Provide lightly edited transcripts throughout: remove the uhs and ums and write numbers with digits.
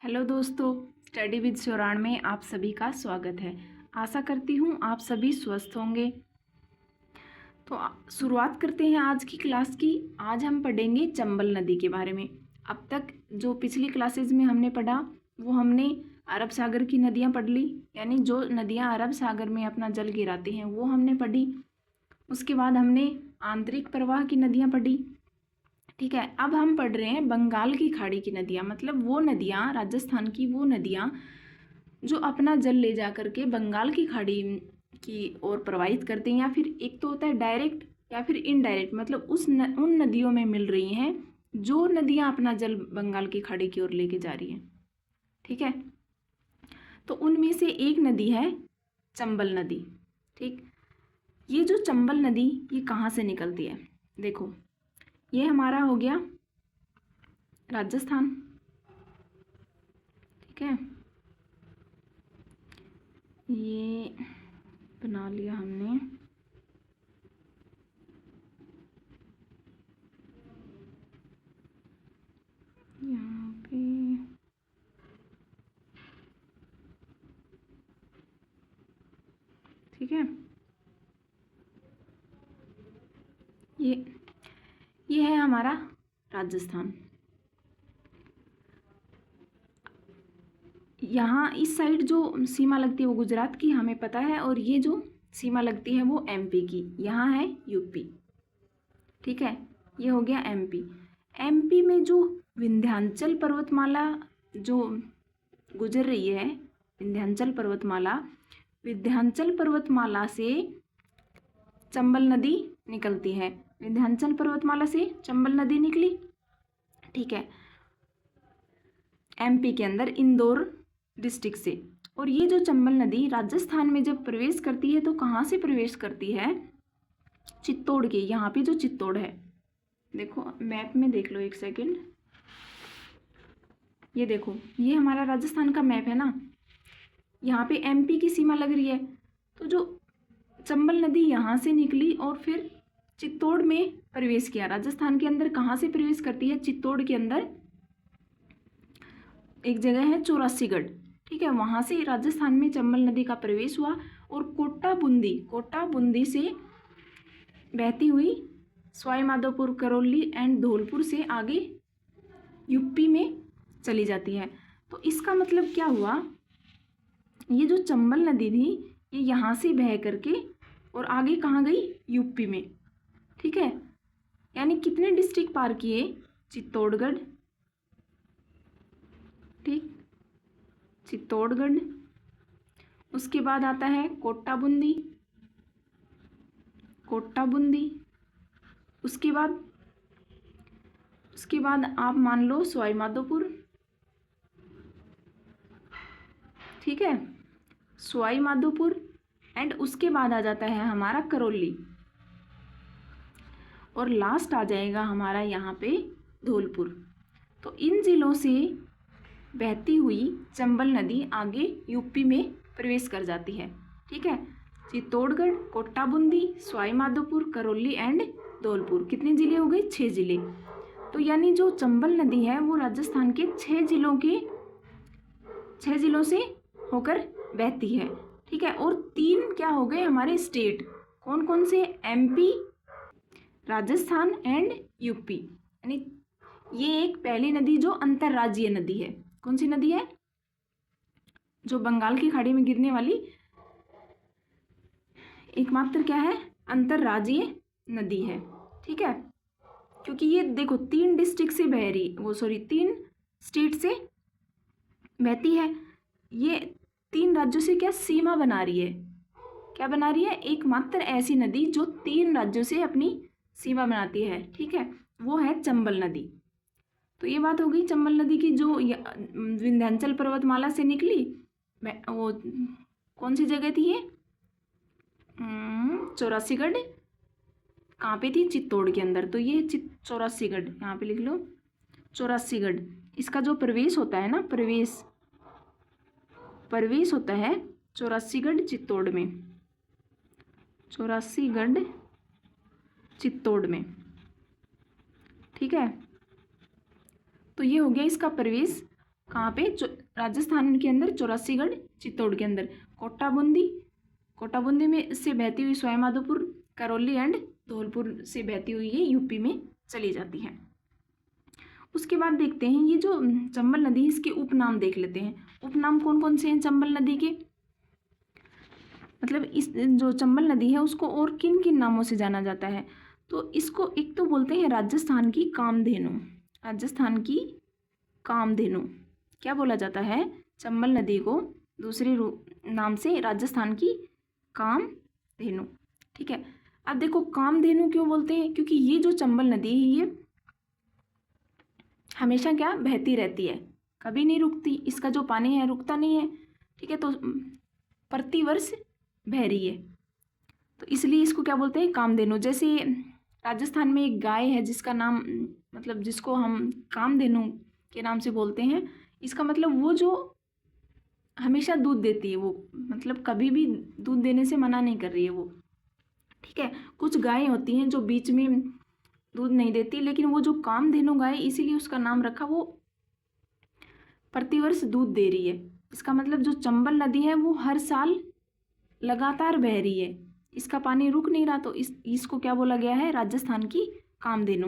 Hello दोस्तों, study with शौराण में आप सभी का स्वागत है। आशा करती हूँ आप सभी स्वस्थ होंगे। तो शुरुआत करते हैं आज की क्लास की। आज हम पढ़ेंगे चंबल नदी के बारे में। अब तक जो पिछली क्लासेज में हमने पढ़ा वो हमने अरब सागर की नदियाँ पढ़ ली, यानी जो नदियाँ अरब सागर में अपना जल गिराती हैं वो हमने पढ़ी। उसके बाद हमने आंतरिक प्रवाह की नदियाँ पढ़ी। ठीक है, अब हम पढ़ रहे हैं बंगाल की खाड़ी की नदियाँ, मतलब वो नदियाँ, राजस्थान की वो नदियाँ जो अपना जल ले जा करके बंगाल की खाड़ी की ओर प्रवाहित करते हैं, या फिर एक तो होता है डायरेक्ट या फिर इनडायरेक्ट, मतलब उन नदियों में मिल रही हैं जो नदियाँ अपना जल बंगाल की खाड़ी की ओर लेके जा रही हैं। ठीक है, तो उनमें से एक नदी है चंबल नदी। ठीक, ये जो चंबल नदी ये कहाँ से निकलती है? देखो, ये हमारा हो गया राजस्थान। ठीक है, ये बना लिया हमने। यहाँ पे ठीक है, ये है हमारा राजस्थान। यहाँ इस साइड जो सीमा लगती है वो गुजरात की, हमें पता है, और ये जो सीमा लगती है वो एमपी की। यहाँ है यूपी। ठीक है, ये हो गया एमपी। एमपी में जो विंध्याचल पर्वतमाला जो गुजर रही है, विंध्याचल पर्वतमाला से चंबल नदी निकलती है। विंध्याचल पर्वतमाला से चंबल नदी निकली। ठीक है, एमपी के अंदर इंदौर डिस्ट्रिक्ट से। और ये जो चंबल नदी राजस्थान में जब प्रवेश करती है तो कहाँ से प्रवेश करती है? चित्तौड़ के। यहाँ पे जो चित्तौड़ है, देखो मैप में देख लो एक सेकेंड। ये देखो, ये हमारा राजस्थान का मैप है ना, यहाँ पे एमपी की सीमा लग रही है। तो जो चंबल नदी यहाँ से निकली और फिर चित्तौड़ में प्रवेश किया। राजस्थान के अंदर कहाँ से प्रवेश करती है? चित्तौड़ के अंदर एक जगह है चौरासीगढ़। ठीक है, वहाँ से राजस्थान में चंबल नदी का प्रवेश हुआ और कोटा बूंदी से बहती हुई सवाई माधोपुर, करौली एंड धौलपुर से आगे यूपी में चली जाती है। तो इसका मतलब क्या हुआ? ये जो चंबल नदी थी ये यहाँ से बह करके और आगे कहाँ गई? यूपी में। ठीक है, यानी कितने डिस्ट्रिक्ट पार किए? चित्तौड़गढ़। ठीक, चित्तौड़गढ़। उसके बाद आता है कोटा बूंदी। उसके बाद आप मान लो सवाई माधोपुर। ठीक है, सवाई माधोपुर एंड उसके बाद आ जाता है हमारा करौली, और लास्ट आ जाएगा हमारा यहाँ पे धौलपुर। तो इन जिलों से बहती हुई चंबल नदी आगे यूपी में प्रवेश कर जाती है। ठीक है, चित्तौड़गढ़, कोटा बूंदी, सवाई माधोपुर, करौली एंड धौलपुर। कितने जिले हो गए? 6 जिले। तो यानी जो चंबल नदी है वो राजस्थान के 6 जिलों से होकर बहती है। ठीक है, और 3 क्या हो गए हमारे स्टेट? कौन कौन से? MP, Rajasthan and UP. यानी ये एक पहली नदी जो अंतर्राज्यीय नदी है। कौन सी नदी है? जो बंगाल की खाड़ी में गिरने वाली एकमात्र क्या है? अंतर्राज्यीय नदी है। ठीक है, क्योंकि ये देखो 3 डिस्ट्रिक्ट से बह रही, 3 स्टेट से बहती है। ये 3 राज्यों से क्या सीमा बना रही है? क्या बना रही है? एकमात्र ऐसी नदी जो 3 राज्यों से अपनी सीमा बनाती है। ठीक है, वो है चंबल नदी। तो ये बात हो गई चंबल नदी की, जो विंध्याचल पर्वतमाला से निकली। वो कौन सी जगह थी ये? चौरासीगढ़। कहाँ पे थी? चित्तौड़ के अंदर। तो ये चौरासीगढ़, यहाँ पे लिख लो चौरासीगढ़। इसका जो प्रवेश होता है ना, प्रवेश होता है चौरासीगढ़ चित्तौड़ में। चौरासीगढ़ चित्तौड़ में। ठीक है, तो ये हो गया इसका प्रवेश। कहाँ पे? राजस्थान के अंदर चौरासीगढ़ चित्तौड़ के अंदर। कोटाबूंदी में से बहती हुई सवाई माधोपुर, करौली एंड धौलपुर से बहती हुई ये यूपी में चली जाती है। उसके बाद देखते हैं ये जो चंबल नदी है इसके उपनाम देख लेते हैं। उपनाम कौन कौन से हैं चंबल नदी के? मतलब इस जो चंबल नदी है उसको और किन किन नामों से जाना जाता है? तो इसको एक तो बोलते हैं राजस्थान की कामधेनु। राजस्थान की कामधेनु क्या बोला जाता है? चंबल नदी को दूसरे नाम से राजस्थान की कामधेनु। ठीक है, अब देखो कामधेनु क्यों बोलते हैं? क्योंकि ये जो चंबल नदी है ये हमेशा क्या बहती रहती है, कभी नहीं रुकती। इसका जो पानी है रुकता नहीं है। ठीक है, तो प्रतिवर्ष बह रही है, तो इसलिए इसको क्या बोलते हैं? कामधेनु। जैसे राजस्थान में एक गाय है जिसका नाम मतलब जिसको हम कामधेनु के नाम से बोलते हैं, इसका मतलब वो जो हमेशा दूध देती है, वो मतलब कभी भी दूध देने से मना नहीं कर रही है वो। ठीक है, कुछ गायें होती हैं जो बीच में दूध नहीं देती, लेकिन वो जो कामधेनु गाय इसीलिए उसका नाम रखा, वो प्रतिवर्ष दूध दे रही है। इसका मतलब जो चंबल नदी है वो हर साल लगातार बह रही है, इसका पानी रुक नहीं रहा, तो इसको क्या बोला गया है? राजस्थान की कामधेनु।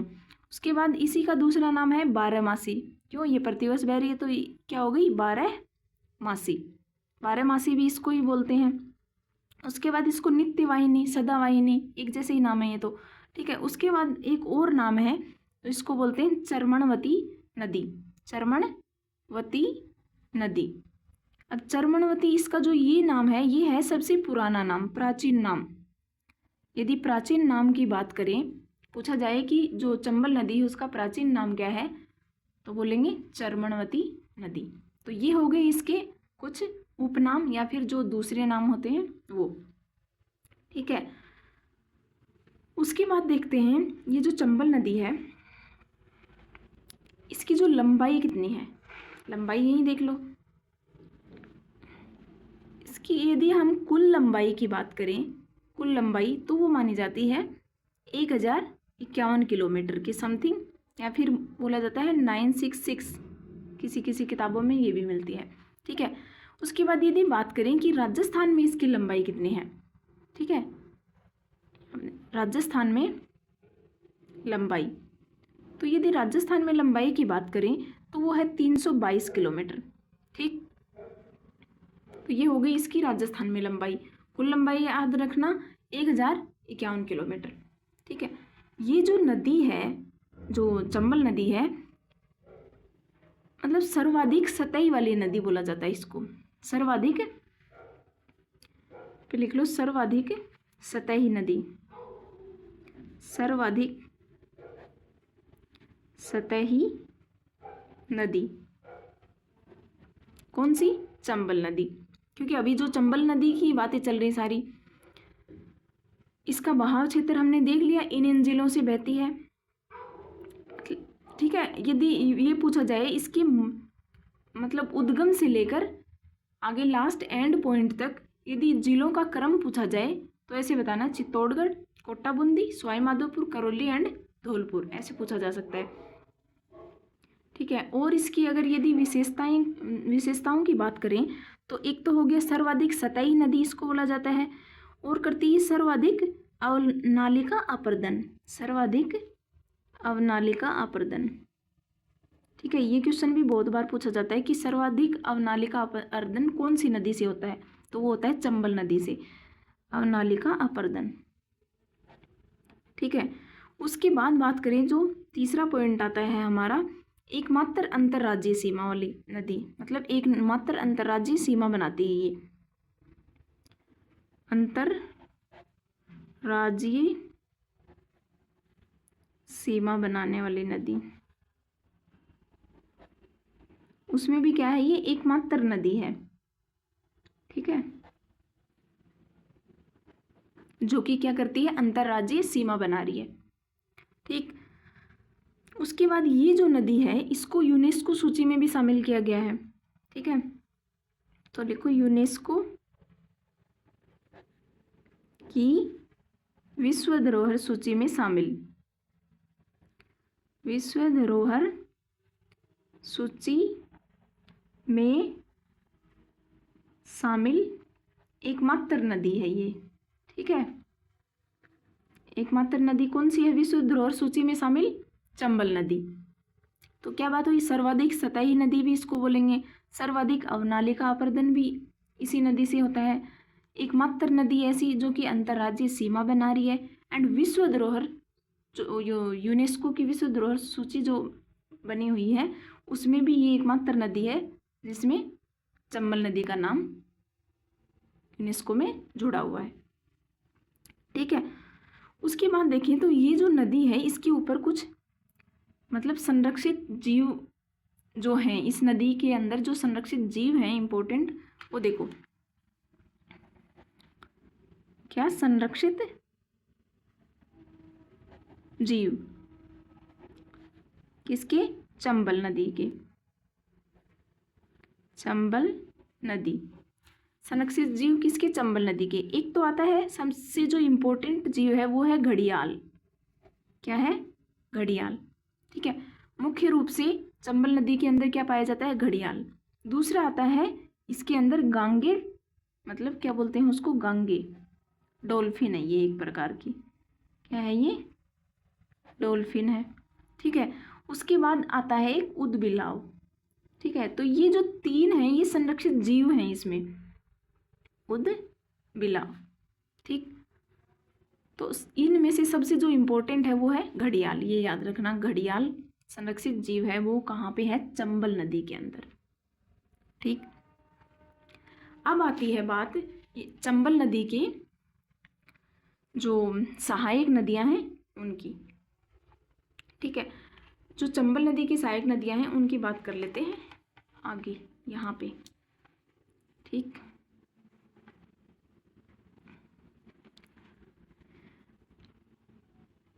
उसके बाद इसी का दूसरा नाम है बारहमासी। क्यों? ये प्रतिवर्ष बह रही है तो क्या हो गई? बारहमासी। बारहमासी भी इसको ही बोलते हैं। उसके बाद इसको नित्यवाहिनी, सदावाहिनी, एक जैसे ही नाम है ये तो। ठीक है, उसके बाद एक और नाम है तो इसको बोलते हैं चर्मणवती नदी। चर्मणवती नदी। अब चर्मणवती इसका जो ये नाम है ये है सबसे पुराना नाम, प्राचीन नाम। यदि प्राचीन नाम की बात करें, पूछा जाए कि जो चंबल नदी है उसका प्राचीन नाम क्या है, तो बोलेंगे चर्मणवती नदी। तो ये हो गए इसके कुछ उपनाम या फिर जो दूसरे नाम होते हैं वो। ठीक है, उसके बाद देखते हैं ये जो चंबल नदी है इसकी जो लंबाई कितनी है। लंबाई यही देख लो। इसकी यदि हम कुल लंबाई की बात करें, कुल लंबाई, तो वो मानी जाती है 1051 किलोमीटर के समथिंग, या फिर बोला जाता है 966, किसी किसी किताबों में ये भी मिलती है। ठीक है, उसके बाद यदि बात करें कि राजस्थान में इसकी लंबाई कितनी है। ठीक है, राजस्थान में लंबाई, तो यदि राजस्थान में लंबाई की बात करें तो वो है 322 किलोमीटर। ठीक, तो ये हो गई इसकी राजस्थान में लंबाई। कुल लंबाई याद रखना 1051 किलोमीटर। ठीक है, ये जो नदी है, जो चंबल नदी है, मतलब सर्वाधिक सतही वाली नदी बोला जाता है इसको। सर्वाधिक पे लिख लो, सर्वाधिक सतही नदी। सर्वाधिक सतही नदी कौन सी? चंबल नदी। क्योंकि अभी जो चंबल नदी की बातें चल रही सारी, इसका बहाव क्षेत्र हमने देख लिया, इन जिलों से बहती है। ठीक है, यदि ये पूछा जाए इसकी मतलब उद्गम से लेकर आगे लास्ट एंड पॉइंट तक यदि जिलों का क्रम पूछा जाए तो ऐसे बताना, चित्तौड़गढ़, कोटाबूंदी, सवाई माधोपुर, करौली एंड धौलपुर, ऐसे पूछा जा सकता है। ठीक है, और इसकी अगर यदि विशेषताओं की बात करें तो एक तो हो गया सर्वाधिक सतही नदी इसको बोला जाता है, और करती है सर्वाधिक अवनालिका अपर्दन। सर्वाधिक अवनालिका अपर्दन। ठीक है, ये क्वेश्चन भी बहुत बार पूछा जाता है कि सर्वाधिक अवनालिका अपर्दन कौन सी नदी से होता है, तो वो होता है चंबल नदी से, अवनालिका अपर्दन। ठीक है, उसके बाद बात करें जो तीसरा पॉइंट आता है हमारा, एकमात्र अंतर्राज्यीय सीमा वाली नदी, मतलब एक मात्र अंतर्राज्यीय सीमा बनाती है ये, अंतर्राज्यीय सीमा बनाने वाली नदी। उसमें भी क्या है, ये एकमात्र नदी है। ठीक है, जो कि क्या करती है, अंतर्राज्यीय सीमा बना रही है। ठीक, उसके बाद ये जो नदी है इसको यूनेस्को सूची में भी शामिल किया गया है। ठीक है, तो देखो यूनेस्को की विश्व धरोहर सूची में शामिल, विश्व धरोहर सूची में शामिल एकमात्र नदी है ये। ठीक है, एकमात्र नदी कौन सी है विश्व धरोहर सूची में शामिल? चंबल नदी। तो क्या बात हुई, सर्वाधिक सतही नदी भी इसको बोलेंगे, सर्वाधिक अवनालिका अपरदन भी इसी नदी से होता है। एकमात्र नदी ऐसी जो कि अंतर्राज्यीय सीमा बना रही है, एंड विश्व धरोहर जो यूनेस्को की विश्व धरोहर सूची जो बनी हुई है उसमें भी ये एकमात्र नदी है जिसमें चंबल नदी का नाम यूनेस्को में जुड़ा हुआ है। ठीक है, उसके बाद देखें तो ये जो नदी है इसके ऊपर कुछ मतलब संरक्षित जीव जो हैं, इस नदी के अंदर जो संरक्षित जीव हैं इम्पोर्टेंट, वो देखो क्या संरक्षित जीव किसके? चंबल नदी के। चंबल नदी संरक्षित जीव किसके? चंबल नदी के। एक तो आता है सबसे जो इम्पोर्टेंट जीव है वो है घड़ियाल। क्या है? घड़ियाल। ठीक है, मुख्य रूप से चंबल नदी के अंदर क्या पाया जाता है? घड़ियाल। दूसरा आता है इसके अंदर गांगे, मतलब क्या बोलते हैं उसको? गांगे। डॉल्फिन है ये एक प्रकार की। क्या है ये? डॉल्फिन है। ठीक है, उसके बाद आता है एक ऊदबिलाव। ठीक है, तो ये जो तीन हैं ये संरक्षित जीव हैं इसमें, ऊदबिलाव। ठीक, तो इनमें से सबसे जो इम्पोर्टेंट है वो है घड़ियाल। ये याद रखना, घड़ियाल संरक्षित जीव है, वो कहाँ पे है? चंबल नदी के अंदर। ठीक, अब आती है बात चंबल नदी के जो सहायक नदियां हैं उनकी। ठीक है, जो चंबल नदी की सहायक नदियां हैं उनकी बात कर लेते हैं आगे यहाँ पे। ठीक,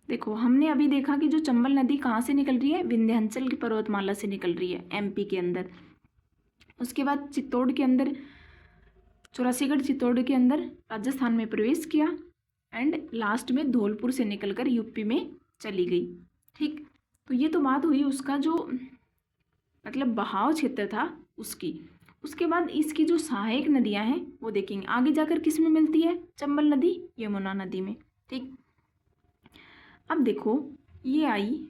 देखो हमने अभी देखा कि जो चंबल नदी कहाँ से निकल रही है? विंध्याचल की पर्वतमाला से निकल रही है, एमपी के अंदर। उसके बाद चित्तौड़ के अंदर, चौरासीगढ़ चित्तौड़ के अंदर राजस्थान में प्रवेश किया, एंड लास्ट में धौलपुर से निकलकर यूपी में चली गई। ठीक, तो ये तो बात हुई उसका जो मतलब बहाव क्षेत्र था उसकी। उसके बाद इसकी जो सहायक नदियां हैं वो देखेंगे आगे जाकर किस में मिलती है? चंबल नदी यमुना नदी में। ठीक, अब देखो ये आई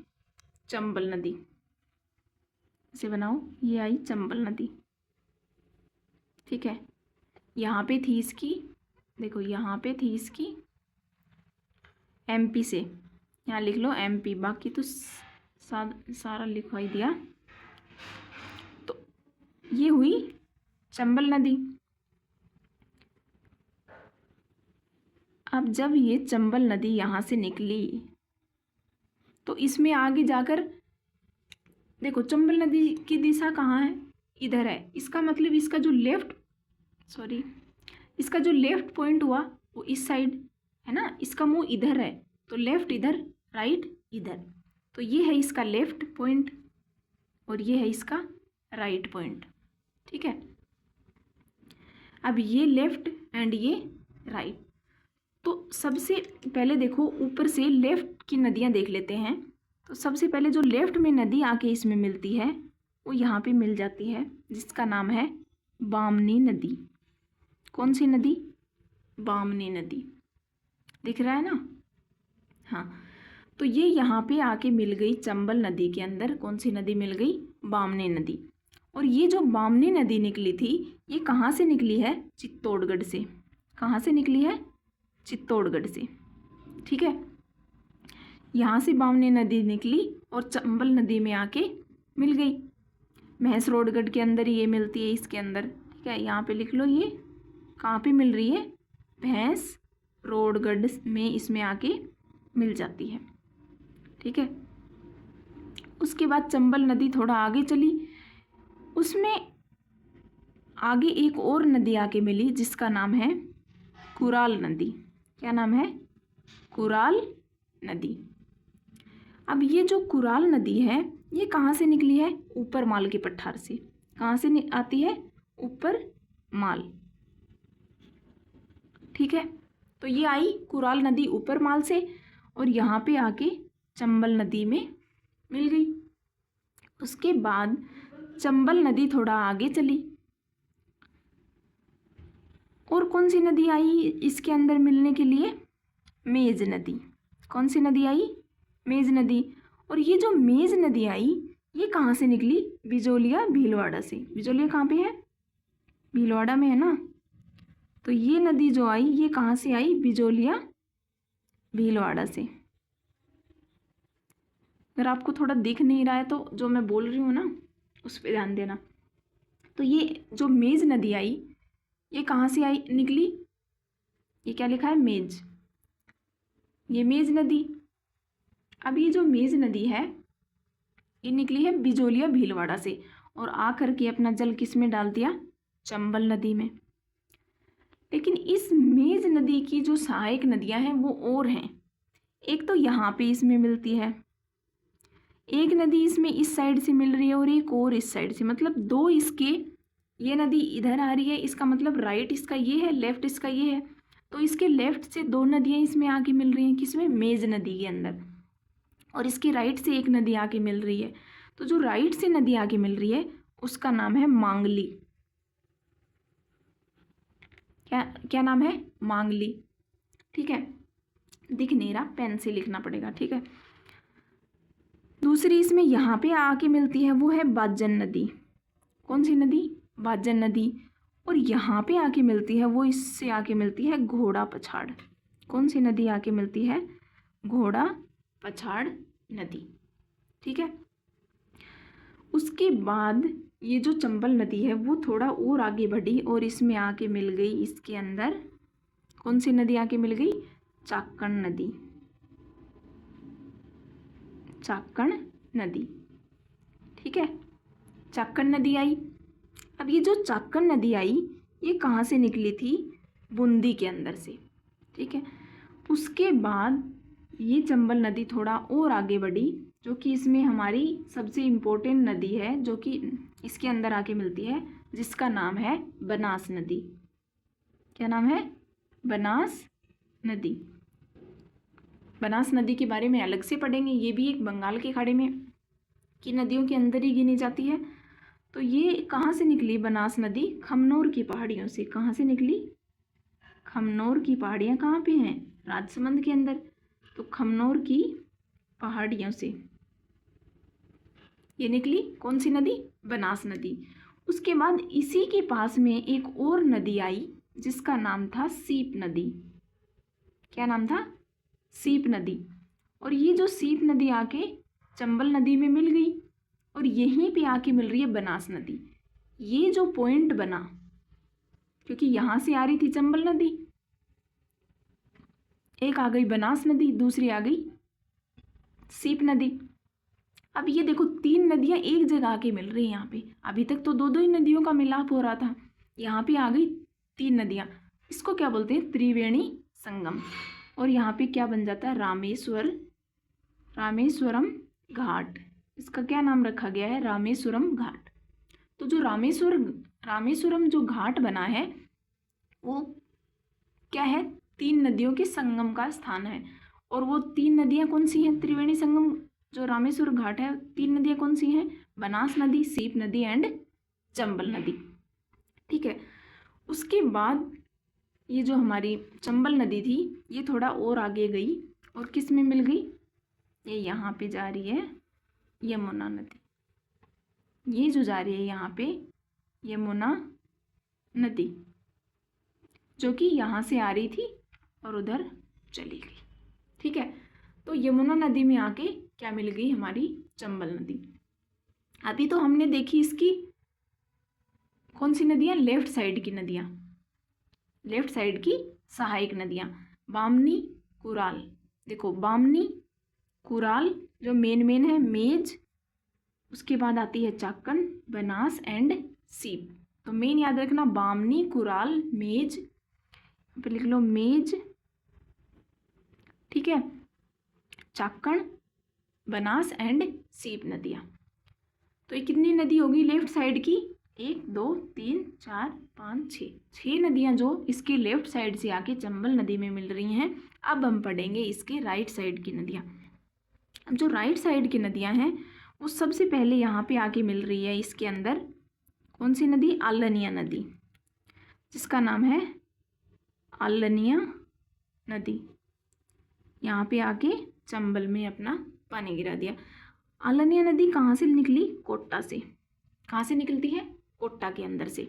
चंबल नदी, इसे बनाओ, ये आई चंबल नदी। ठीक है, यहाँ पे थी इसकी, देखो यहाँ पे थी इसकी एमपी से, यहाँ लिख लो एमपी, बाकी तो सारा लिखवाई दिया। तो ये हुई चंबल नदी। अब जब ये चंबल नदी यहाँ से निकली तो इसमें आगे जाकर देखो चंबल नदी की दिशा कहाँ है? इधर है। इसका मतलब इसका जो इसका जो लेफ्ट पॉइंट हुआ वो इस साइड है ना, इसका मुंह इधर है, तो लेफ्ट इधर, राइट इधर। तो ये है इसका लेफ्ट पॉइंट और ये है इसका राइट पॉइंट। ठीक है, अब ये लेफ्ट एंड ये राइट। तो सबसे पहले देखो ऊपर से लेफ्ट की नदियाँ देख लेते हैं। तो सबसे पहले जो लेफ्ट में नदी आके इसमें मिलती है वो यहाँ पे मिल जाती है, जिसका नाम है बामनी नदी। कौन सी नदी? बामनी नदी। दिख रहा है ना? हाँ, तो ये यहाँ पे आके मिल गई चंबल नदी के अंदर। कौन सी नदी मिल गई? बामनी नदी। और ये जो बामनी नदी निकली थी ये कहाँ से निकली है? चित्तौड़गढ़ से। कहाँ से निकली है? चित्तौड़गढ़ से। ठीक है, यहाँ से बामनी नदी निकली और चंबल नदी में आके मिल गई। महेसरोडगढ़ के अंदर ये मिलती है, इसके अंदर। ठीक है, यहाँ पे लिख लो ये कहाँ पे मिल रही है? भैंसरोडगढ़ में इसमें आके मिल जाती है। ठीक है, उसके बाद चंबल नदी थोड़ा आगे चली, उसमें आगे एक और नदी आके मिली जिसका नाम है कुराल नदी। क्या नाम है? कुराल नदी। अब ये जो कुराल नदी है ये कहाँ से निकली है? ऊपर माल के पठार से। कहाँ से आती है? ऊपर माल। ठीक है, तो ये आई कुराल नदी ऊपर माल से और यहाँ पे आके चंबल नदी में मिल गई। उसके बाद चंबल नदी थोड़ा आगे चली। और कौन सी नदी आई इसके अंदर मिलने के लिए? मेज नदी। कौन सी नदी आई? मेज नदी। और ये जो मेज नदी आई ये कहाँ से निकली? बिजोलिया भीलवाड़ा से। बिजोलिया कहाँ पे है? भीलवाड़ा में है ना। तो ये नदी जो आई ये कहाँ से आई? बिजोलिया भीलवाड़ा से। अगर आपको थोड़ा दिख नहीं रहा है तो जो मैं बोल रही हूँ ना उस पर ध्यान देना। तो ये जो मेज नदी आई ये कहाँ से आई निकली? ये क्या लिखा है? मेज। ये मेज नदी। अब ये जो मेज नदी है ये निकली है बिजोलिया भीलवाड़ा से और आकर के अपना जल किस में डाल दिया? चंबल नदी में। लेकिन इस मेज नदी की जो सहायक नदियां हैं वो और हैं। एक तो यहाँ पे इसमें मिलती है, एक नदी इसमें इस साइड से मिल रही है और एक और इस साइड से, मतलब दो इसके, ये नदी इधर आ रही है, इसका मतलब राइट इसका ये है, लेफ्ट इसका ये है। तो इसके लेफ्ट से दो नदियाँ इसमें आके मिल रही हैं, किसमें? मेज नदी के अंदर। और इसके राइट से एक नदी आके मिल रही है। तो जो राइट से नदी आके मिल रही है उसका नाम है मांगली। क्या नाम है? मांगली। ठीक है, दिख नहीं रहा, पेन से लिखना पड़ेगा। ठीक है, दूसरी इसमें यहाँ पे आके मिलती है वो है बाजन नदी। कौन सी नदी? बाजन नदी। और यहाँ पे आके मिलती है वो इससे आके मिलती है घोड़ा पछाड़। कौन सी नदी आके मिलती है? घोड़ा पछाड़ नदी। ठीक है, उसके बाद ये जो चंबल नदी है वो थोड़ा और आगे बढ़ी और इसमें आके मिल गई, इसके अंदर कौन सी नदी आके मिल गई? चाकण नदी। चाकण नदी। ठीक है, चाकण नदी आई। अब ये जो चाकण नदी आई ये कहाँ से निकली थी? बूंदी के अंदर से। ठीक है, उसके बाद ये चंबल नदी थोड़ा और आगे बढ़ी, जो कि इसमें हमारी सबसे इम्पोर्टेंट नदी है, जो कि इसके अंदर आके मिलती है, जिसका नाम है बनास नदी। क्या नाम है? बनास नदी। बनास नदी के बारे में अलग से पढ़ेंगे। ये भी एक बंगाल के खाड़ी में की नदियों के अंदर ही गिनी जाती है। तो ये कहाँ से निकली बनास नदी? खमनोर की पहाड़ियों से। कहाँ से निकली? खमनोर की पहाड़ियाँ कहाँ पे हैं? राजसमंद के अंदर। तो खमनोर की पहाड़ियों से ये निकली कौन सी नदी? बनास नदी। उसके बाद इसी के पास में एक और नदी आई जिसका नाम था सीप नदी। क्या नाम था? सीप नदी। और ये जो सीप नदी आके चंबल नदी में मिल गई और यहीं पे आके मिल रही है बनास नदी। ये जो पॉइंट बना, क्योंकि यहाँ से आ रही थी चंबल नदी, एक आ गई बनास नदी, दूसरी आ गई सीप नदी। अब ये देखो तीन नदियाँ एक जगह आके मिल रही हैं यहाँ पे। अभी तक तो दो दो ही नदियों का मिलाप हो रहा था, यहाँ पे आ गई तीन नदियाँ। इसको क्या बोलते हैं? त्रिवेणी संगम। और यहाँ पे क्या बन जाता है? रामेश्वरम घाट। इसका क्या नाम रखा गया है? रामेश्वरम घाट। तो जो रामेश्वरम जो घाट बना है वो क्या है? तीन नदियों के संगम का स्थान है। और वो तीन नदियाँ कौन सी हैं? त्रिवेणी संगम जो रामेश्वर घाट है, तीन नदियाँ कौन सी हैं? बनास नदी, सीप नदी एंड चंबल नदी। ठीक है, उसके बाद ये जो हमारी चंबल नदी थी ये थोड़ा और आगे गई और किस में मिल गई? ये यहाँ पे जा रही है यमुना नदी। ये जो जा रही है यहाँ पे यमुना नदी, जो कि यहाँ से आ रही थी और उधर चली गई। ठीक है, तो यमुना नदी में आके क्या मिल गई? हमारी चंबल नदी। अभी तो हमने देखी इसकी कौन सी नदियाँ? लेफ्ट साइड की नदियाँ, लेफ्ट साइड की सहायक नदियाँ, बामनी, कुराल। देखो बामनी, कुराल जो मेन है, मेज, उसके बाद आती है चाकन, बनास एंड सीप। तो मेन याद रखना बामनी, कुराल, मेज, पे लिख लो मेज, ठीक है, चाकण, बनास एंड सीप नदियाँ। तो ये कितनी नदी होगी लेफ्ट साइड की? 1 2 3 4 5 6 नदियाँ जो इसके लेफ्ट साइड से आके चंबल नदी में मिल रही हैं। अब हम पढ़ेंगे इसके राइट साइड की नदियाँ। अब जो राइट साइड की नदियाँ हैं वो सबसे पहले यहाँ पे आके मिल रही है इसके अंदर कौन सी नदी? आलनिया नदी, जिसका नाम है आलनिया नदी। यहाँ पे आके चंबल में अपना पानी गिरा दिया। आलनिया नदी कहाँ से निकली? कोट्टा से। कहाँ से निकलती है? कोट्टा के अंदर से।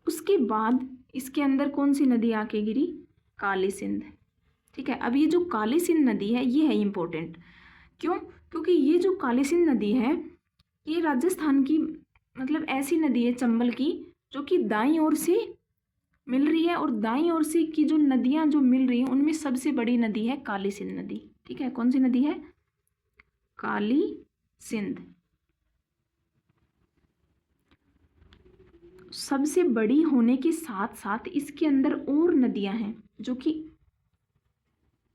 उसके बाद इसके अंदर कौन सी नदी आके गिरी? काली सिंध। ठीक है, अब ये जो काली सिंध नदी है ये है इम्पोर्टेंट। क्यों? क्योंकि ये जो काली सिंध नदी है ये राजस्थान की मतलब ऐसी नदी है चंबल की जो कि दाईं ओर से मिल रही है, और दाईं ओर से की जो नदियां जो मिल रही हैं उनमें सबसे बड़ी नदी है काली सिंध नदी। ठीक है, कौन सी नदी है? काली सिंध। सबसे बड़ी होने के साथ साथ इसके अंदर और नदियां हैं जो कि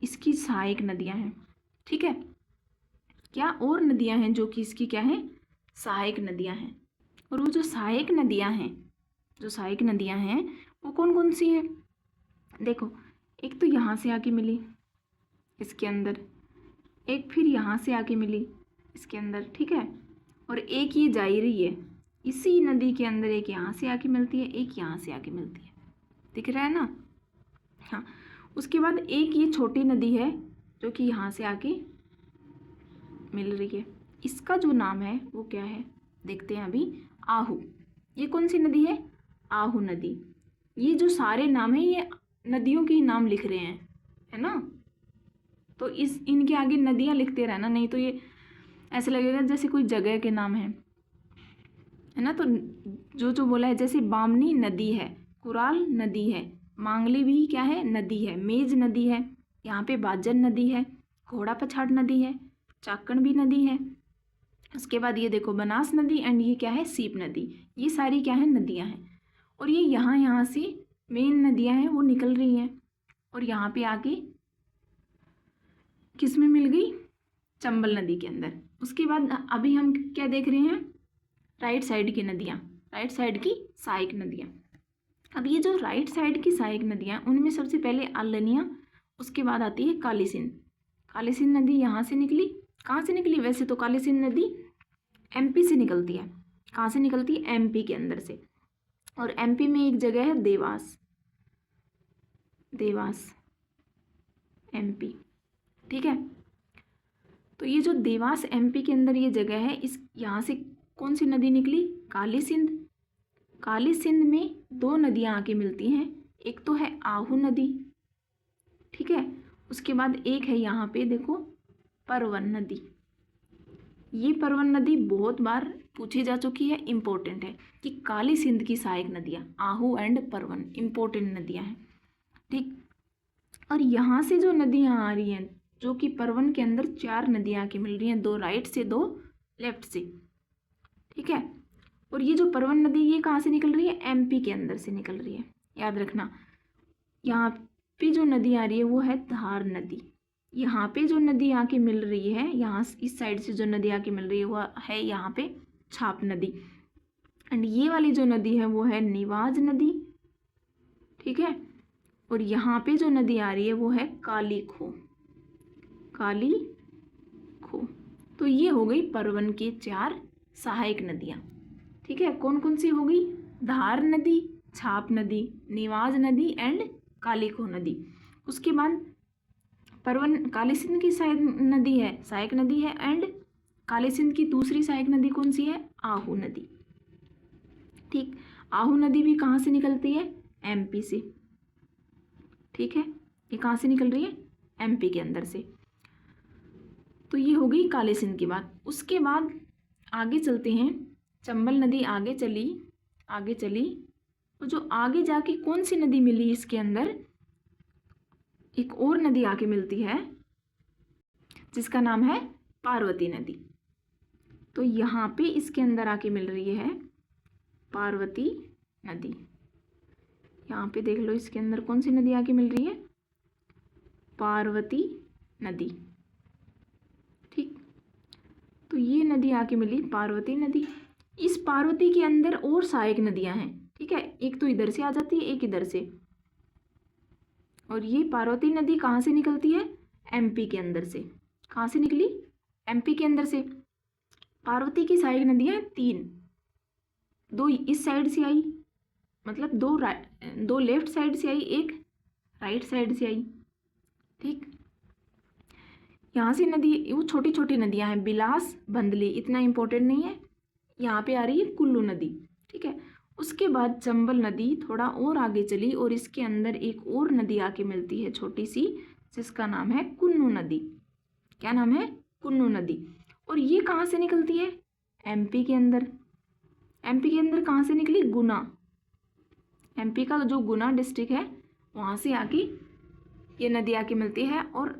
इसकी सहायक नदियां हैं। ठीक है, क्या और नदियां हैं जो कि इसकी क्या है? सहायक नदियां हैं। और वो जो सहायक नदियां हैं, जो सहायक नदियां हैं वो कौन कौन सी हैं? देखो, एक तो यहाँ से आके मिली इसके अंदर, एक फिर यहाँ से आके मिली इसके अंदर। ठीक है, और एक ये जा ही रही है इसी नदी के अंदर, एक यहाँ से आके मिलती है, एक यहाँ से आके मिलती है। दिख रहा है ना? हाँ, उसके बाद एक ये छोटी नदी है जो कि यहाँ से आके मिल रही है। इसका जो नाम है वो क्या है? देखते हैं अभी। आहू। ये कौन सी नदी है? आहू नदी। ये जो सारे नाम है ये नदियों के ही नाम लिख रहे हैं, है ना? तो इनके आगे नदियाँ लिखते रहना, नहीं तो ये ऐसे लगेगा जैसे कोई जगह के नाम है ना? तो जो बोला है, जैसे बामनी नदी है, कुराल नदी है, मांगली भी क्या है? नदी है, मेज नदी है, यहाँ पे बाजन नदी है, घोड़ा पछाड़ नदी है, चाकण भी नदी है। उसके बाद ये देखो बनास नदी, एंड ये क्या है? सीप नदी। ये सारी क्या है? नदियाँ हैं। और ये यहाँ से मेन नदियाँ हैं वो निकल रही हैं, और यहाँ पे आके किस में मिल गई? चंबल नदी के अंदर। उसके बाद अभी हम क्या देख रहे हैं? राइट साइड की नदियाँ, राइट साइड की सहायक नदियाँ। अब ये जो राइट साइड की सहायक नदियाँ उनमें सबसे पहले आलनिया, उसके बाद आती है काली सिंध। काली सिंध नदी यहाँ से निकली। कहाँ से निकली? वैसे तो काली सिंध नदी एमपी से निकलती है। कहाँ से निकलती है? एमपी के अंदर से। और एमपी में एक जगह है देवास, देवास एमपी। ठीक है, तो ये जो देवास एमपी के अंदर ये जगह है, इस यहाँ से कौन सी नदी निकली? काली सिंध। काली सिंध में दो नदियाँ आके मिलती हैं, एक तो है आहू नदी। ठीक है, उसके बाद एक है यहाँ पे देखो परवन नदी। ये परवन नदी बहुत बार पूछी जा चुकी है, इम्पोर्टेंट है कि काली सिंध की सहायक नदियाँ आहू एंड परवन इम्पोर्टेंट नदियाँ हैं। ठीक, और यहाँ से जो नदियाँ आ रही हैं जो कि परवन के अंदर 4 नदियाँ आके मिल रही हैं, 2 राइट से 2 लेफ्ट से। ठीक है, और ये जो परवन नदी ये कहाँ से निकल रही है? एमपी के अंदर से निकल रही है, याद रखना। यहाँ पे जो नदी आ रही है वो है धार नदी। यहाँ पे जो नदी आके मिल रही है, यहाँ इस साइड से जो नदी आके मिल रही है वो है यहाँ पे छाप नदी, एंड ये वाली जो नदी है वो है निवाज नदी। ठीक है, और यहाँ पे जो नदी आ रही है वो है काली खो, काली खो। तो ये हो गई परवन की 4 सहायक नदियाँ। ठीक है, कौन कौन सी हो गई? धार नदी, छाप नदी, निवाज नदी एंड काली खो नदी। उसके बाद परवन काली सिंध की सहायक नदी है, एंड काली सिंध की दूसरी सहायक नदी कौन सी है? आहू नदी। ठीक, आहू नदी भी कहाँ से निकलती है? एमपी से। ठीक है, ये कहाँ से निकल रही है? एमपी के अंदर से। तो ये हो गई काली सिंध की बात। उसके बाद आगे चलते हैं। चंबल नदी आगे चली तो जो आगे जाके कौन सी नदी मिली इसके अंदर? एक और नदी आके मिलती है जिसका नाम है पार्वती नदी। तो यहाँ पे इसके अंदर आके मिल रही है पार्वती नदी। यहाँ पे देख लो इसके अंदर कौन सी नदी आके मिल रही है? पार्वती नदी। ठीक, तो ये नदी आके मिली पार्वती नदी। इस पार्वती के अंदर और सहायक नदियां हैं। ठीक है, एक तो इधर से आ जाती है, एक इधर से। और ये पार्वती नदी कहाँ से निकलती है? एमपी के अंदर से। कहाँ से निकली? एमपी के अंदर से। पार्वती की सहायक नदियाँ हैं 3, 2 इस साइड से आई, मतलब 2 लेफ्ट साइड से आई, 1 राइट साइड से आई। ठीक, यहाँ से नदी, वो छोटी छोटी नदियाँ हैं, बिलास, बंदली, इतना इम्पोर्टेंट नहीं है। यहाँ पे आ रही है कुल्लू नदी। ठीक है, उसके बाद चंबल नदी थोड़ा और आगे चली और इसके अंदर एक और नदी आके मिलती है छोटी सी, जिसका नाम है कुन्नू नदी। क्या नाम है? कुन्नू नदी। और ये कहाँ से निकलती है? एमपी के अंदर। एमपी के अंदर कहाँ से निकली? गुना। एमपी का जो गुना डिस्ट्रिक्ट है वहाँ से आके ये नदी आके मिलती है और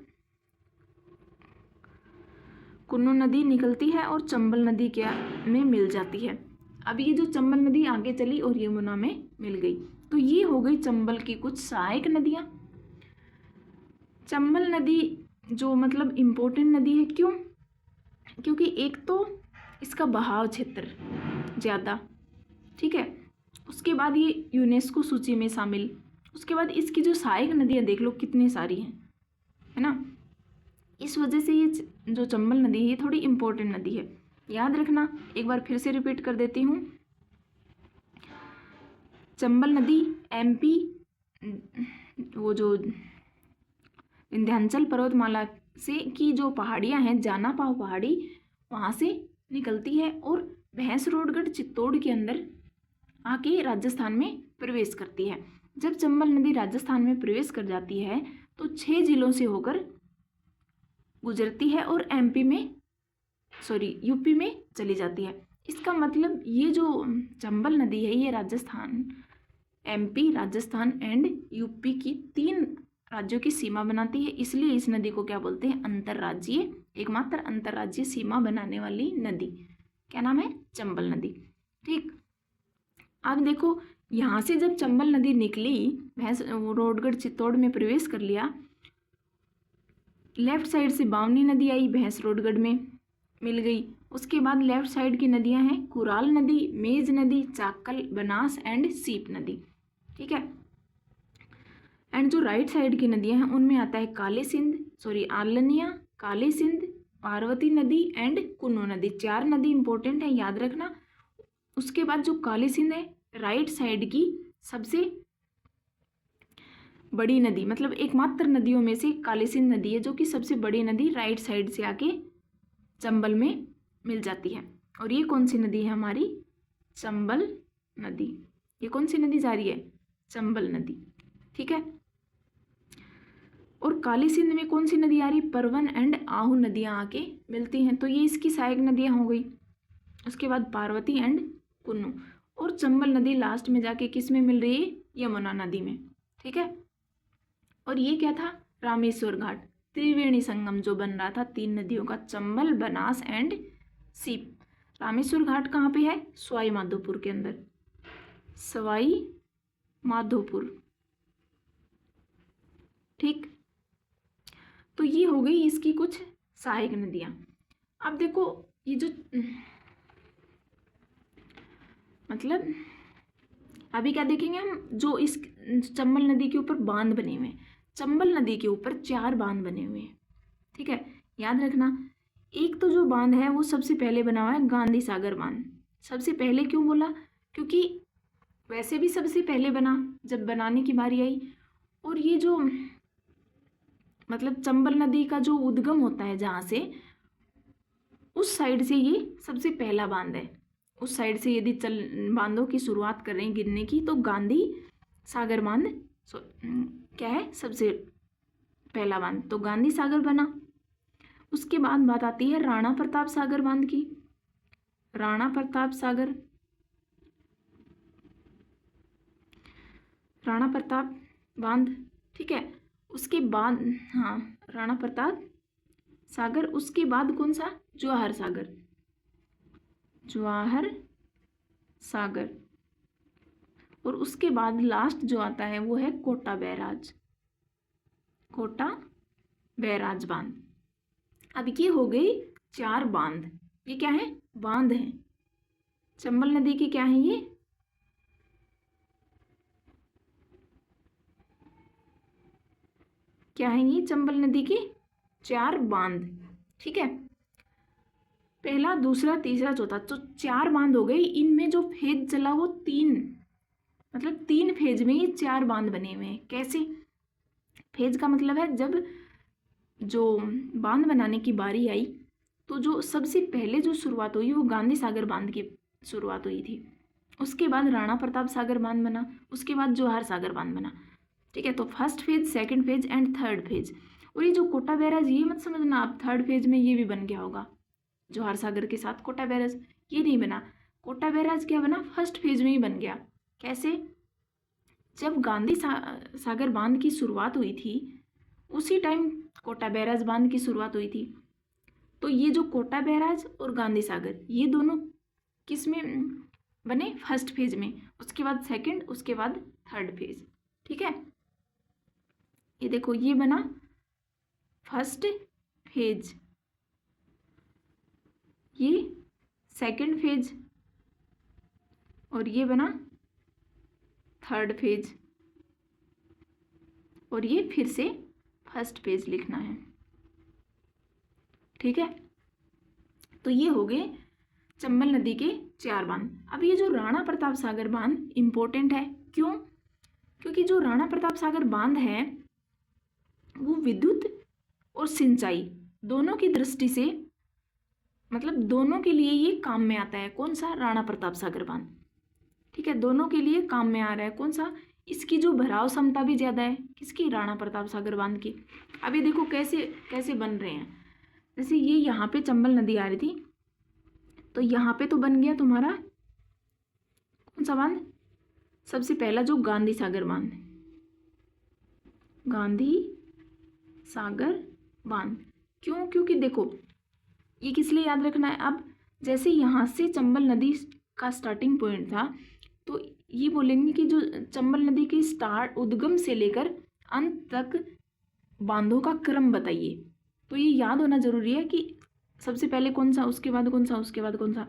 कुन्नू नदी निकलती है और चंबल नदी क्या में मिल जाती है। अब ये जो चंबल नदी आगे चली और यमुना में मिल गई। तो ये हो गई चंबल की कुछ सहायक नदियाँ। चंबल नदी जो मतलब इम्पोर्टेंट नदी है, क्यों? क्योंकि एक तो इसका बहाव क्षेत्र ज़्यादा, ठीक है, उसके बाद ये यूनेस्को सूची में शामिल, उसके बाद इसकी जो सहायक नदियाँ देख लो कितनी सारी हैं, है ना। इस वजह से ये जो चंबल नदी है ये थोड़ी इम्पोर्टेंट नदी है। याद रखना, एक बार फिर से रिपीट कर देती हूँ। चंबल नदी एमपी, वो जो विंध्याचल पर्वतमाला से की जो पहाड़ियाँ हैं, जाना पाव पहाड़ी, वहाँ से निकलती है और भैंसरोडगढ़ चित्तौड़ के अंदर आके राजस्थान में प्रवेश करती है। जब चंबल नदी राजस्थान में प्रवेश कर जाती है तो 6 जिलों से होकर गुजरती है और यूपी में चली जाती है। इसका मतलब ये जो चंबल नदी है ये Rajasthan, MP, Rajasthan and UP की 3 राज्यों की सीमा बनाती है। इसलिए इस नदी को क्या बोलते हैं? अंतर्राज्यीय, एकमात्र अंतर्राज्यीय सीमा बनाने वाली नदी। क्या नाम है? चंबल नदी। ठीक, अब देखो यहाँ से जब चंबल नदी निकली, भैंसरोडगढ़ चित्तौड़ में प्रवेश कर लिया, लेफ्ट साइड से बावनी नदी आई, भैंसरोडगढ़ में मिल गई। उसके बाद लेफ्ट साइड की नदियाँ हैं कुराल नदी, मेज नदी, चाकल, बनास एंड सीप नदी। ठीक है, एंड जो राइट साइड की नदियाँ हैं उनमें आता है आलनिया, काली सिंध, पार्वती नदी एंड कुन्नू नदी। 4 नदी इंपॉर्टेंट है, याद रखना। उसके बाद जो काली सिंध है, राइट साइड की सबसे बड़ी नदी, मतलब एकमात्र नदियों में से काली सिंध नदी है जो कि सबसे बड़ी नदी, राइट साइड से आके चंबल में मिल जाती है। और ये कौन सी नदी है हमारी? चंबल नदी। ये कौन सी नदी जा रही है? चंबल नदी। ठीक है, और काली सिंध में कौन सी नदी आ रही? परवन एंड आहू नदियाँ आके मिलती हैं, तो ये इसकी सहायक नदियाँ हो गई। उसके बाद पार्वती एंड कुन्नू, और चंबल नदी लास्ट में जाके किस में मिल रही है? यमुना नदी में। ठीक है, और ये क्या था? रामेश्वर घाट, त्रिवेणी संगम जो बन रहा था 3 नदियों का, चंबल, बनास एंड सीप। रामेश्वर घाट कहाँ पे है? सवाई माधोपुर के अंदर, सवाई माधोपुर। ठीक, तो ये हो गई इसकी कुछ सहायक नदियाँ। अब देखो ये जो मतलब अभी क्या देखेंगे हम, जो इस चंबल नदी के ऊपर बांध बने हुए हैं। चंबल नदी के ऊपर 4 बांध बने हुए हैं। ठीक है, याद रखना। एक तो जो बांध है वो सबसे पहले बना हुआ है गांधी सागर बांध। सबसे पहले क्यों बोला? क्योंकि वैसे भी सबसे पहले बना जब बनाने की बारी आई, और ये जो मतलब चंबल नदी का जो उद्गम होता है जहाँ से, उस साइड से ये सबसे पहला बांध है। उस साइड से यदि बांधों की शुरुआत कर रहे हैं गिरने की, तो गांधी सागर बांध क्या है? सबसे पहला बांध, तो गांधी सागर बना। उसके बाद बात आती है राणा प्रताप सागर बांध की। राणा प्रताप सागर, राणा प्रताप बांध। ठीक है, उसके बाद हाँ राणा प्रताप सागर, उसके बाद कौन सा? जवाहर सागर, जवाहर सागर। और उसके बाद लास्ट जो आता है वो है कोटा बैराज, कोटा बैराज बांध। अब ये हो गई 4 बांध। ये क्या है? बांध है। चंबल नदी की क्या है ये? क्या है ये? चंबल नदी की 4 बांध। ठीक है, पहला, दूसरा, तीसरा, चौथा, तो 4 बांध हो गए। इनमें जो फेज चला वो 3, मतलब 3 फेज में ये 4 बांध बने हुए हैं। कैसे? फेज का मतलब है जब जो बांध बनाने की बारी आई तो जो सबसे पहले जो शुरुआत हुई वो गांधी सागर बांध की शुरुआत हुई थी। उसके बाद राणा प्रताप सागर बांध बना, उसके बाद जवाहर सागर बांध बना। ठीक है, तो first phase, second phase and third phase. और ये जो कोटा बैराज, ये मत समझना आप थर्ड फेज में ये भी बन गया होगा जवाहर सागर के साथ कोटा बैराज, ये नहीं बना। कोटा बैराज क्या बना? फर्स्ट फेज में ही बन गया। कैसे? जब गांधी सागर बांध की शुरुआत हुई थी उसी टाइम कोटा बैराज बांध की शुरुआत हुई थी। तो ये जो कोटा बैराज और गांधी सागर ये दोनों किस में बने? फर्स्ट फेज में। उसके बाद सेकंड, उसके बाद थर्ड फेज। ठीक है, ये देखो ये बना फर्स्ट फेज, ये सेकंड फेज और ये बना थर्ड फेज, और ये फिर से फर्स्ट फेज लिखना है। ठीक है, तो ये हो गए चंबल नदी के 4 बांध। अब ये जो राणा प्रताप सागर बांध इम्पोर्टेंट है। क्यों? क्योंकि जो राणा प्रताप सागर बांध है वो विद्युत और सिंचाई दोनों की दृष्टि से, मतलब दोनों के लिए ये काम में आता है। कौन सा? राणा प्रताप सागर बांध। ठीक है, दोनों के लिए काम में आ रहा है। कौन सा? इसकी जो भराव क्षमता भी ज़्यादा है। किसकी? राणा प्रताप सागर बांध की। अभी देखो कैसे कैसे बन रहे हैं। जैसे ये यहाँ पे चंबल नदी आ रही थी तो यहाँ पे तो बन गया तुम्हारा कौन सा बांध? सबसे पहला जो गांधी सागर बांध, गांधी सागर बांध। क्यों? क्योंकि देखो ये किस लिए याद रखना है। अब जैसे यहाँ से चंबल नदी का स्टार्टिंग पॉइंट था तो ये बोलेंगे कि जो चंबल नदी के स्टार्ट उद्गम से लेकर अंत तक बांधों का क्रम बताइए। तो ये याद होना जरूरी है कि सबसे पहले कौन सा, उसके बाद कौन सा, उसके बाद कौन सा।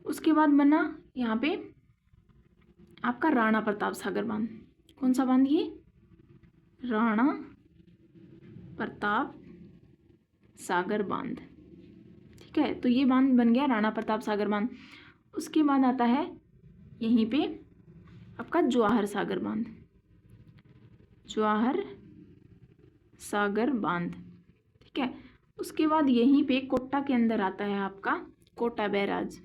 उसके बाद बना यहाँ पे आपका राणा प्रताप सागर बांध। कौन सा बांध? ये राणा प्रताप सागर बांध। ठीक है, तो ये बांध बन गया राणा प्रताप सागर बांध। उसके बाद आता है यहीं पे आपका जवाहर सागर बांध, जवाहर सागर बांध। ठीक है, उसके बाद यहीं पे कोटा के अंदर आता है आपका कोटा बैराज,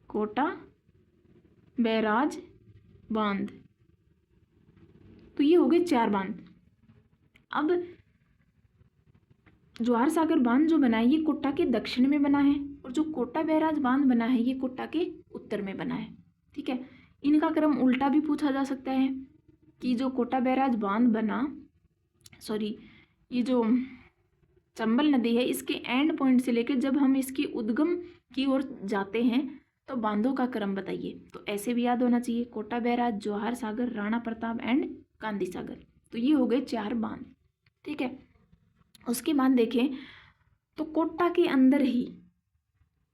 कोटा बैराज बांध। तो ये हो गए 4 बांध। अब जवाहर सागर बांध जो बना है ये कोटा के दक्षिण में बना है और जो कोटा बैराज बांध बना है ये कोटा के उत्तर में बना है। ठीक है, इनका क्रम उल्टा भी पूछा जा सकता है कि जो कोटा बैराज बांध बना, सॉरी, ये जो चंबल नदी है इसके एंड पॉइंट से लेकर जब हम इसकी उद्गम की ओर जाते हैं तो बांधों का क्रम बताइए। तो ऐसे भी याद होना चाहिए, कोटा बैराज, जवाहर सागर, राणा प्रताप एंड गांधी सागर। तो ये हो गए 4 बांध। ठीक है, उसके बाद देखें तो कोटा के अंदर ही,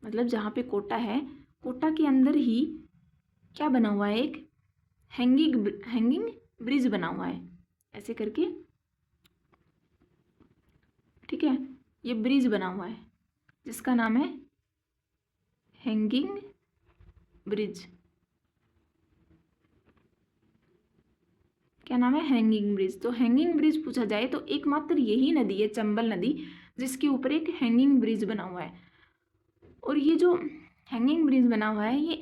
मतलब जहाँ पे कोटा है, कोटा के अंदर ही क्या बना हुआ है? एक हैंगिंग ब्रिज बना हुआ है ऐसे करके। ठीक है, ये ब्रिज बना हुआ है जिसका नाम है हैंगिंग ब्रिज। क्या नाम है? Hanging bridge. तो हैंगिंग ब्रिज पूछा जाए तो एकमात्र यही नदी है चंबल नदी जिसके ऊपर एक हैंगिंग ब्रिज बना हुआ है। और ये जो हैंगिंग ब्रिज बना हुआ है ये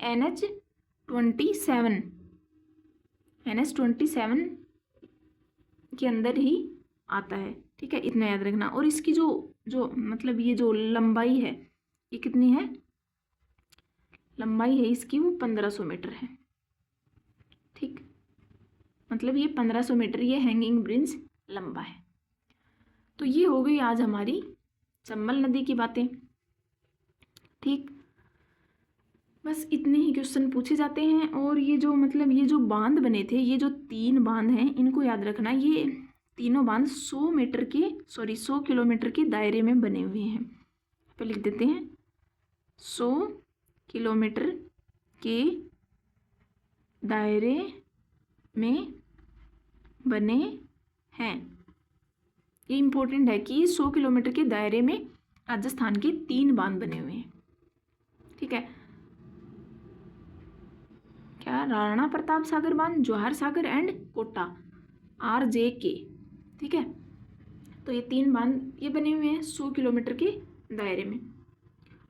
NH27 के अंदर ही आता है। ठीक है, इतना याद रखना। और इसकी जो मतलब ये जो लंबाई है ये कितनी है? लंबाई है इसकी वो 1500 मीटर है। ठीक, मतलब ये 1500 मीटर ये हैंगिंग ब्रिज लंबा है। तो ये हो गई आज हमारी चंबल नदी की बातें। ठीक, बस इतने ही क्वेश्चन पूछे जाते हैं। और ये जो मतलब ये जो बांध बने थे, ये जो 3 बांध हैं इनको याद रखना। ये तीनों बांध 100 किलोमीटर के दायरे में बने हुए हैं। पे लिख देते हैं 100 किलोमीटर के दायरे में बने हैं। ये इम्पोर्टेंट है कि 100 किलोमीटर के दायरे में राजस्थान के 3 बांध बने हुए हैं। ठीक है, क्या? राणा प्रताप सागर बांध, जवाहर सागर एंड कोटा, RJK। ठीक है, तो ये 3 बांध ये बने हुए हैं 100 किलोमीटर के दायरे में।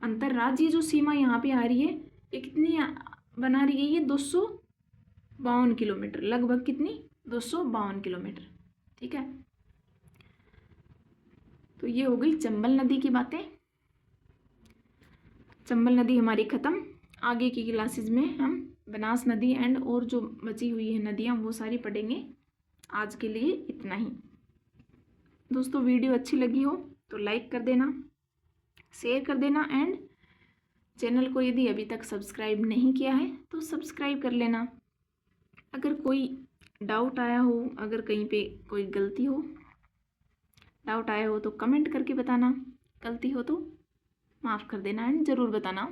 अंतर्राज्यीय जो सीमा यहाँ पे आ रही है ये कितनी बना रही है? ये 252 किलोमीटर, लगभग कितनी? 252 किलोमीटर। ठीक है, तो ये हो गई चंबल नदी की बातें। चंबल नदी हमारी ख़त्म। आगे की क्लासेस में हम बनास नदी एंड और जो बची हुई है नदियाँ वो सारी पढ़ेंगे। आज के लिए इतना ही। दोस्तों, वीडियो अच्छी लगी हो तो लाइक कर देना, शेयर कर देना एंड चैनल को यदि अभी तक सब्सक्राइब नहीं किया है तो सब्सक्राइब कर लेना। अगर कोई डाउट आया हो, अगर कहीं पे कोई गलती हो, डाउट आया हो तो कमेंट करके बताना, गलती हो तो माफ़ कर देना एंड ज़रूर बताना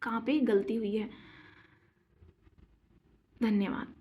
कहाँ पे गलती हुई है। धन्यवाद।